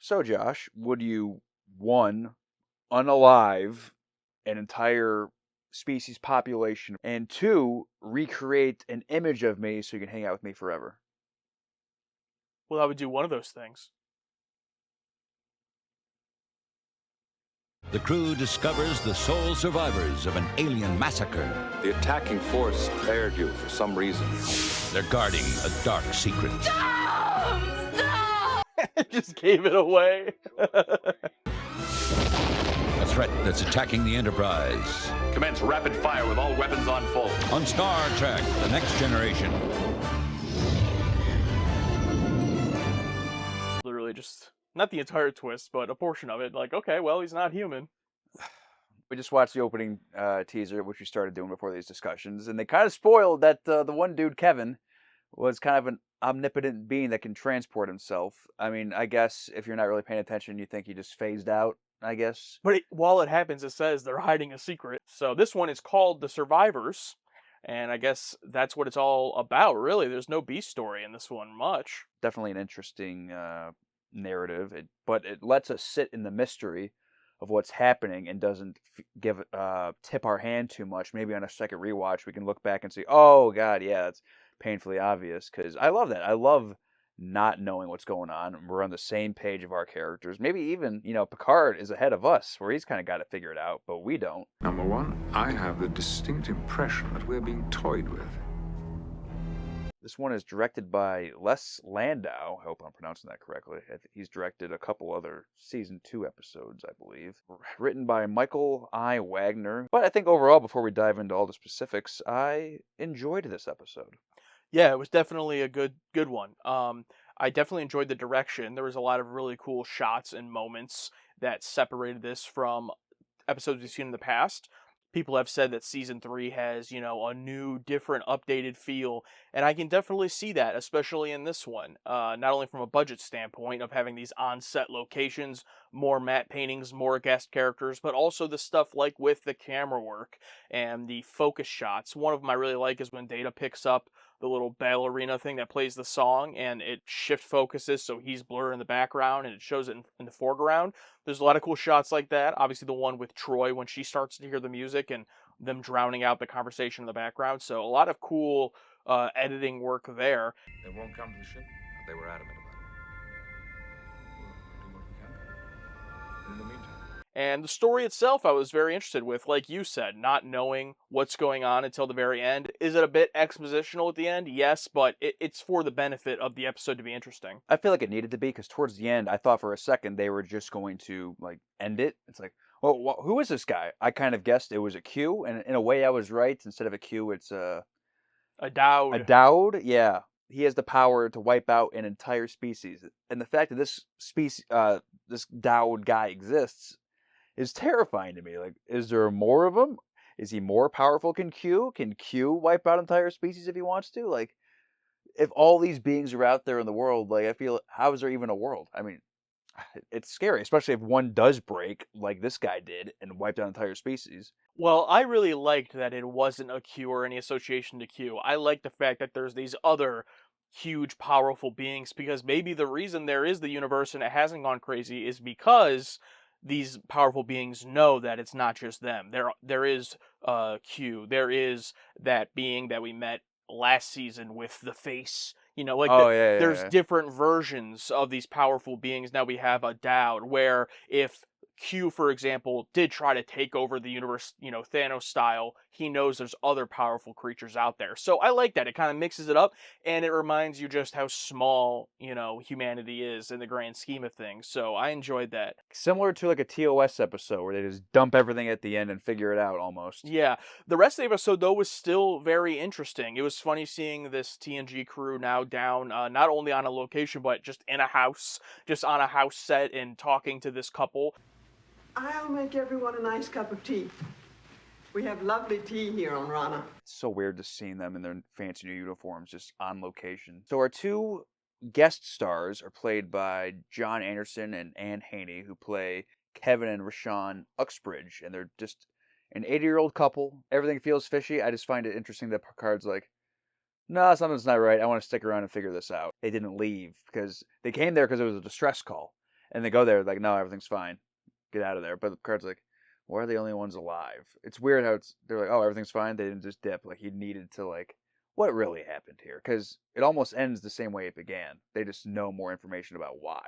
So, Josh, would you, one, unalive an entire species population, and two, recreate an image of me so you can hang out with me forever? Well, I would do one of those things. The crew discovers the sole survivors of an alien massacre. The attacking force spared you for some reason. They're guarding a dark secret. Just gave it away. A threat that's attacking the Enterprise. Commence rapid fire with all weapons on full. On Star Trek, The Next Generation. Literally just, not the entire twist, but a portion of it. Like, okay, well, he's not human. We just watched the opening teaser, which we started doing before these discussions, and they kind of spoiled that the one dude, Kevin, was kind of an omnipotent being that can transport himself. I mean, I guess if you're not really paying attention, you think he just phased out, I guess. But while it happens, it says they're hiding a secret. So this one is called The Survivors. And I guess that's what it's all about, really. There's no B story in this one much. Definitely an interesting narrative, but it lets us sit in the mystery of what's happening and doesn't give tip our hand too much. Maybe on a second rewatch, we can look back and say, "Oh God, yeah, it's painfully obvious." Because I love that. I love not knowing what's going on. We're on the same page of our characters. Maybe even Picard is ahead of us, where he's kind of got it figured out, but we don't. Number one, I have the distinct impression that we're being toyed with. This one is directed by Les Landau. I hope I'm pronouncing that correctly. He's directed a couple other season 2 episodes, I believe. Written by Michael I. Wagner. But I think overall, before we dive into all the specifics, I enjoyed this episode. Yeah, it was definitely a good one. I definitely enjoyed the direction. There was a lot of really cool shots and moments that separated this from episodes we've seen in the past. People have said that season 3 has, a new, different, updated feel, and I can definitely see that, especially in this one. Not only from a budget standpoint of having these on-set locations, more matte paintings, more guest characters, but also the stuff like with the camera work and the focus shots. One of them I really like is when Data picks up the little ballerina thing that plays the song, and it shift focuses so he's blurred in the background and it shows it in the foreground. There's a lot of cool shots like that. Obviously, the one with Troy when she starts to hear the music and them drowning out the conversation in the background. So a lot of cool editing work there. They won't come to the ship. They were adamant about it. We'll do what we can. In the meantime. And the story itself, I was very interested with, like you said, not knowing what's going on until the very end. Is it a bit expositional at the end? Yes, but it's for the benefit of the episode to be interesting. I feel like it needed to be, because towards the end, I thought for a second they were just going to end it. It's like, well, who is this guy? I kind of guessed it was a Q, and in a way I was right. Instead of a Q, it's A Dowd. a Dowd. Yeah, he has the power to wipe out an entire species, and the fact that this Dowd guy exists is terrifying to me. Like, is there more of him? Is he more powerful than Q? Can Q wipe out entire species if he wants to? Like, if all these beings are out there in the world, I feel, how is there even a world? I mean, it's scary, especially if one does break like this guy did and wipe out entire species. Well, I really liked that it wasn't a Q or any association to Q. I like the fact that there's these other huge, powerful beings, because maybe the reason there is the universe and it hasn't gone crazy is because these powerful beings know that it's not just them. There is Q. There is that being that we met last season with the face. Oh yeah, yeah, there's yeah. different versions of these powerful beings. Now we have a Dowd, where if Q, for example, did try to take over the universe, Thanos style, he knows there's other powerful creatures out there. So I like that. It kind of mixes it up, and it reminds you just how small, humanity is in the grand scheme of things. So I enjoyed that. Similar to like a TOS episode where they just dump everything at the end and figure it out almost. Yeah. The rest of the episode, though, was still very interesting. It was funny seeing this TNG crew now down, not only on a location, but just in a house, just on a house set and talking to this couple. I'll make everyone a nice cup of tea. We have lovely tea here on Rana. It's so weird to seeing them in their fancy new uniforms just on location. So our two guest stars are played by John Anderson and Anne Haney, who play Kevin and Rashawn Uxbridge, and they're just an 80-year-old couple. Everything feels fishy. I just find it interesting that Picard's like, no, something's not right. I want to stick around and figure this out. They didn't leave because they came there because it was a distress call. And they go there like, no, everything's fine. Get out of there. But Picard's like, why are they the only ones alive? It's weird how they're like, oh, everything's fine. They didn't just dip. Like he needed to like, what really happened here? Because it almost ends the same way it began. They just know more information about why.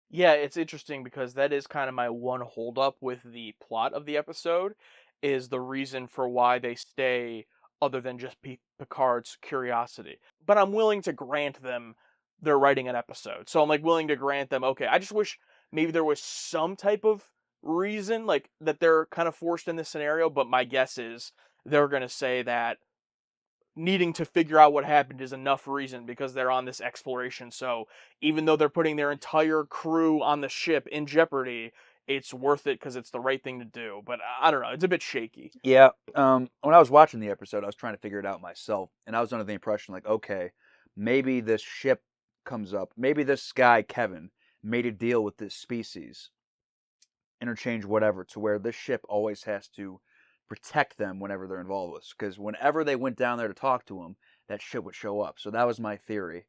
Yeah, it's interesting because that is kind of my one holdup with the plot of the episode, is the reason for why they stay other than just Picard's curiosity. But I'm willing to grant them they're writing an episode. So I'm like willing to grant them, okay, I just wish maybe there was some type of reason like that they're kind of forced in this scenario, but my guess is they're going to say that needing to figure out what happened is enough reason because they're on this exploration. So even though they're putting their entire crew on the ship in jeopardy, it's worth it because it's the right thing to do. But I don't know. It's a bit shaky. Yeah. When I was watching the episode, I was trying to figure it out myself. And I was under the impression like, okay, maybe this ship comes up. Maybe this guy, Kevin, made a deal with this species, interchange whatever, to where this ship always has to protect them whenever they're involved with. Because whenever they went down there to talk to him, that ship would show up. So that was my theory.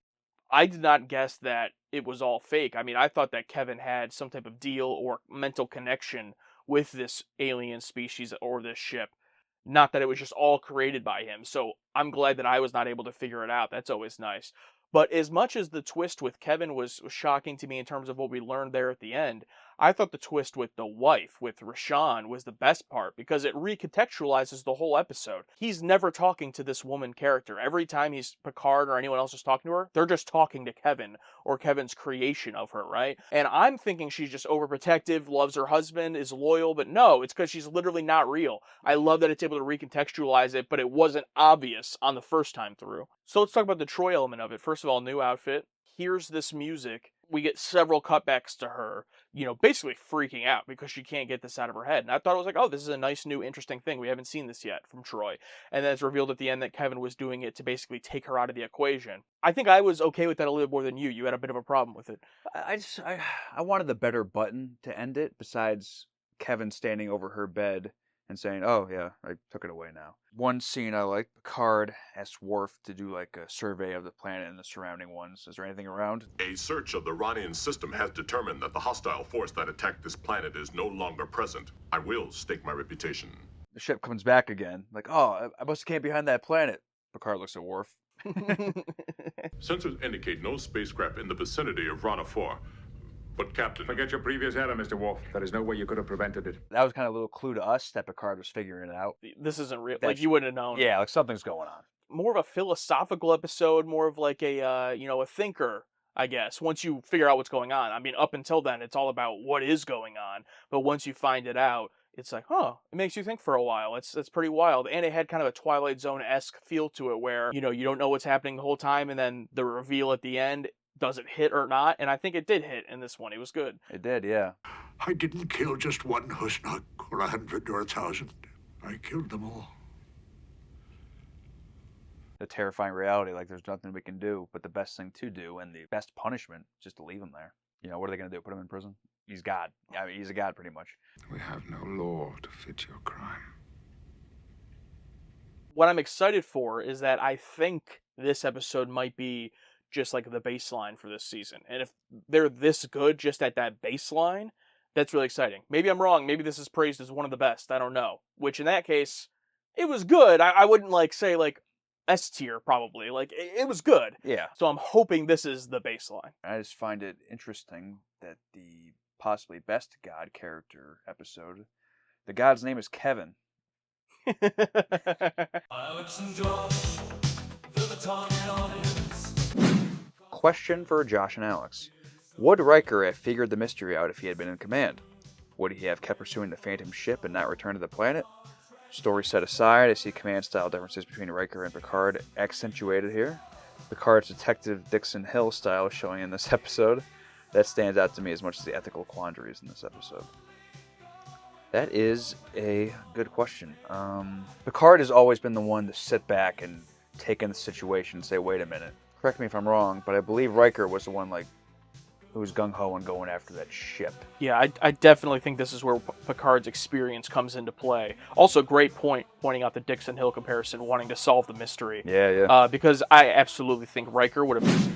I did not guess that it was all fake. I mean, I thought that Kevin had some type of deal or mental connection with this alien species or this ship. Not that it was just all created by him. So I'm glad that I was not able to figure it out. That's always nice. But as much as the twist with Kevin was shocking to me in terms of what we learned there at the end, I thought the twist with the wife, with Rashawn, was the best part because it recontextualizes the whole episode. He's never talking to this woman character. Every time he's Picard or anyone else is talking to her, they're just talking to Kevin or Kevin's creation of her, right? And I'm thinking she's just overprotective, loves her husband, is loyal, but no, it's because she's literally not real. I love that it's able to recontextualize it, but it wasn't obvious on the first time through. So let's talk about the Troy element of it. First of all, new outfit. Here's this music. We get several cutbacks to her, basically freaking out because she can't get this out of her head. And I thought it was like, oh, this is a nice, new, interesting thing. We haven't seen this yet from Troy. And then it's revealed at the end that Kevin was doing it to basically take her out of the equation. I think I was okay with that a little more than you. You had a bit of a problem with it. I wanted the better button to end it besides Kevin standing over her bed and saying, oh, yeah, I took it away now. One scene I liked, Picard asked Worf to do like a survey of the planet and the surrounding ones. Is there anything around? A search of the Ranian system has determined that the hostile force that attacked this planet is no longer present. I will stake my reputation. The ship comes back again. Like, oh, I must have came behind that planet. Picard looks at Worf. Sensors indicate no spacecraft in the vicinity of Rana 4. But, Captain... Forget your previous error, Mr. Worf. There is no way you could have prevented it. That was kind of a little clue to us that Picard was figuring it out. This isn't real. Like, you wouldn't have known. Yeah, like something's going on. More of a philosophical episode, more of like a thinker, I guess, once you figure out what's going on. I mean, up until then, it's all about what is going on. But once you find it out, it's like, it makes you think for a while. It's pretty wild. And it had kind of a Twilight Zone-esque feel to it where, you don't know what's happening the whole time, and then the reveal at the end, does it hit or not? And I think it did hit in this one. It was good. It did, yeah. I didn't kill just one Husnock or 100 or 1,000. I killed them all. The terrifying reality, like there's nothing we can do, but the best thing to do and the best punishment is just to leave him there. What are they going to do? Put him in prison? He's God. I mean, he's a God pretty much. We have no law to fit your crime. What I'm excited for is that I think this episode might be just like the baseline for this season. And if they're this good just at that baseline, that's really exciting. Maybe I'm wrong. Maybe this is praised as one of the best. I don't know. Which in that case, it was good. I wouldn't say S tier probably. It was good. Yeah. So I'm hoping this is the baseline. I just find it interesting that the possibly best God character episode, the God's name is Kevin. Question for Josh and Alex. Would Riker have figured the mystery out if he had been in command? Would he have kept pursuing the Phantom ship and not returned to the planet? Story set aside, I see command style differences between Riker and Picard accentuated here. Picard's Detective Dixon Hill style showing in this episode. That stands out to me as much as the ethical quandaries in this episode. That is a good question. Picard has always been the one to sit back and take in the situation and say, wait a minute. Correct me if I'm wrong, but I believe Riker was the one who was gung-ho and going after that ship. Yeah, I definitely think this is where Picard's experience comes into play. Also, great point pointing out the Dixon Hill comparison, wanting to solve the mystery. Yeah. Because I absolutely think Riker would have...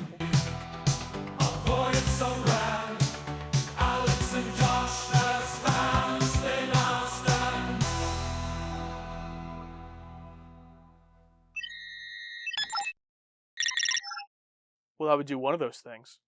Well, I would do one of those things.